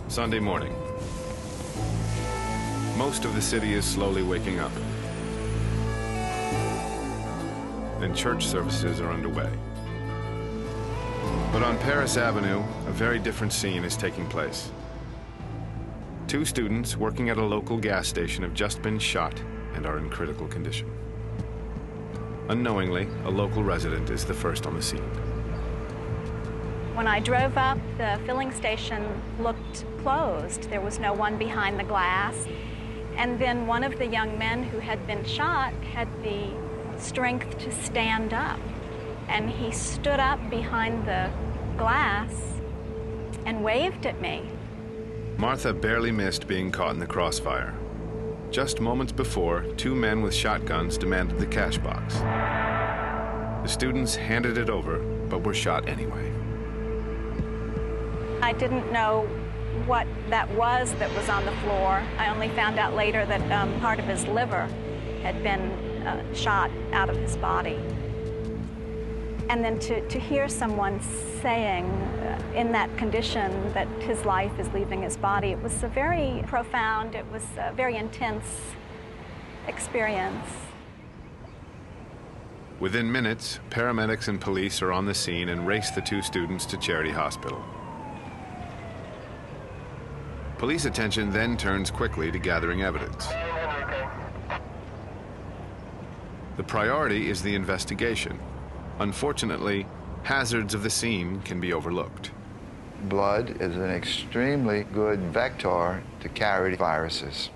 Sunday morning. Most of the city is slowly waking up, and church services are underway. But on Paris Avenue, a very different scene is taking place. Two students working at a local gas station have just been shot and are in critical condition. Unknowingly, a local resident is the first on the scene. When I drove up, the filling station looked closed. There was no one behind the glass. And then one of the young men who had been shot had the strength to stand up. And he stood up behind the glass and waved at me. Martha barely missed being caught in the crossfire. Just moments before, two men with shotguns demanded the cash box. The students handed it over, but were shot anyway. I didn't know what that was on the floor. I only found out later that part of his liver had been shot out of his body. And then to hear someone saying in that condition that his life is leaving his body, it was a very profound, it was a very intense experience. Within minutes, paramedics and police are on the scene and race the two students to Charity Hospital. Police attention then turns quickly to gathering evidence. The priority is the investigation. Unfortunately, hazards of the scene can be overlooked. Blood is an extremely good vector to carry viruses.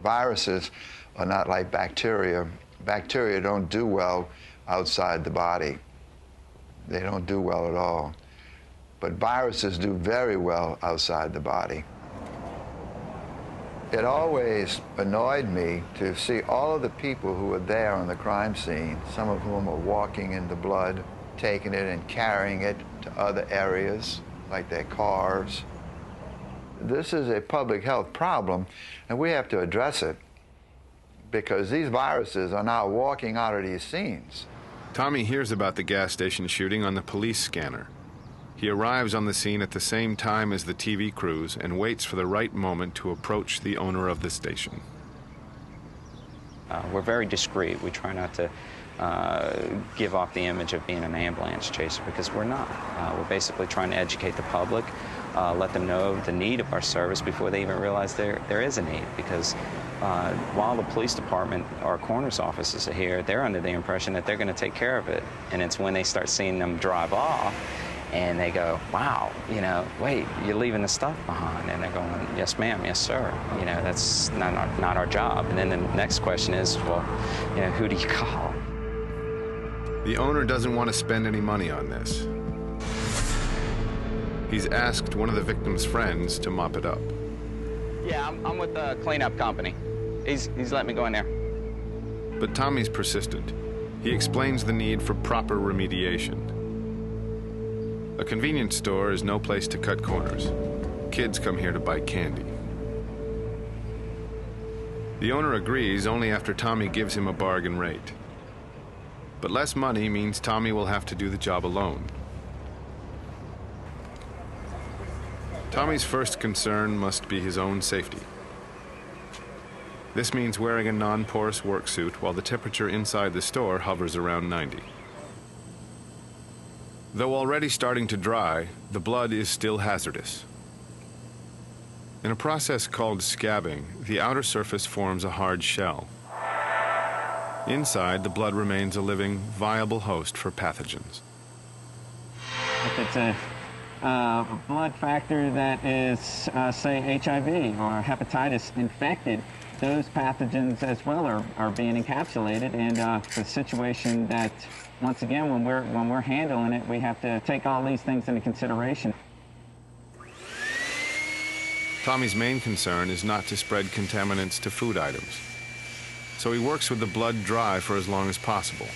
Viruses are not like bacteria. Bacteria don't do well outside the body. They don't do well at all. But viruses do very well outside the body. It always annoyed me to see all of the people who were there on the crime scene, some of whom were walking in the blood, taking it and carrying it to other areas, like their cars. This is a public health problem, and we have to address it, because these viruses are now walking out of these scenes. Tommy hears about the gas station shooting on the police scanner. He arrives on the scene at the same time as the TV crews and waits for the right moment to approach the owner of the station. We're very discreet. We try not to give off the image of being an ambulance chaser, because we're not. We're basically trying to educate the public, let them know the need of our service before they even realize there is a need, because while the police department, our coroner's offices are here, they're under the impression that they're going to take care of it. And it's when they start seeing them drive off and they go, wow, you know, wait, you're leaving the stuff behind. And they're going, yes, ma'am, yes, sir. You know, that's not our job. And then the next question is, well, you know, who do you call? The owner doesn't want to spend any money on this. He's asked one of the victim's friends to mop it up. Yeah, I'm with the cleanup company. He's letting me go in there. But Tommy's persistent. He explains the need for proper remediation. A convenience store is no place to cut corners. Kids come here to buy candy. The owner agrees only after Tommy gives him a bargain rate. But less money means Tommy will have to do the job alone. Tommy's first concern must be his own safety. This means wearing a non-porous work suit while the temperature inside the store hovers around 90. Though already starting to dry, the blood is still hazardous. In a process called scabbing, the outer surface forms a hard shell. Inside, the blood remains a living, viable host for pathogens. If it's a blood factor that is, say, HIV or hepatitis infected, those pathogens as well are being encapsulated, and it's a situation that, once again, when we're handling it, we have to take all these things into consideration. Tommy's main concern is not to spread contaminants to food items, so he works with the blood dry for as long as possible.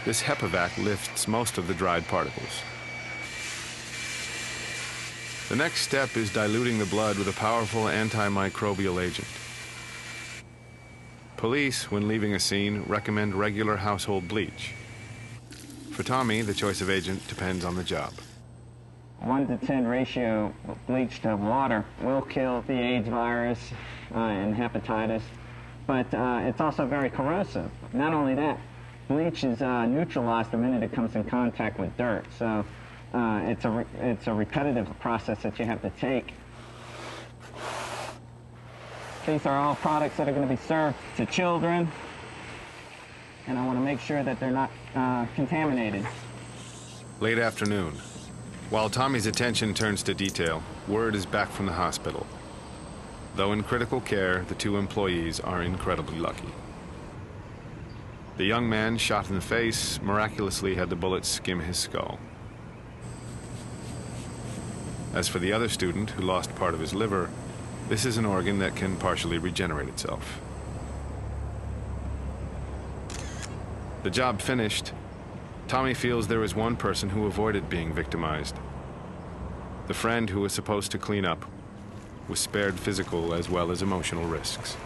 This HEPAVAC lifts most of the dried particles. The next step is diluting the blood with a powerful antimicrobial agent. Police, when leaving a scene, recommend regular household bleach. For Tommy, the choice of agent depends on the job. 1 to 10 ratio of bleach to water will kill the AIDS virus and hepatitis, but it's also very corrosive. Not only that, bleach is neutralized the minute it comes in contact with dirt, so it's a repetitive process that you have to take. These are all products that are going to be served to children, and I want to make sure that they're not contaminated. Late afternoon. While Tommy's attention turns to detail, word is back from the hospital. Though in critical care, the 2 employees are incredibly lucky. The young man shot in the face miraculously had the bullet skim his skull. As for the other student who lost part of his liver, this is an organ that can partially regenerate itself. The job finished, Tommy feels there is one person who avoided being victimized. The friend who was supposed to clean up was spared physical as well as emotional risks.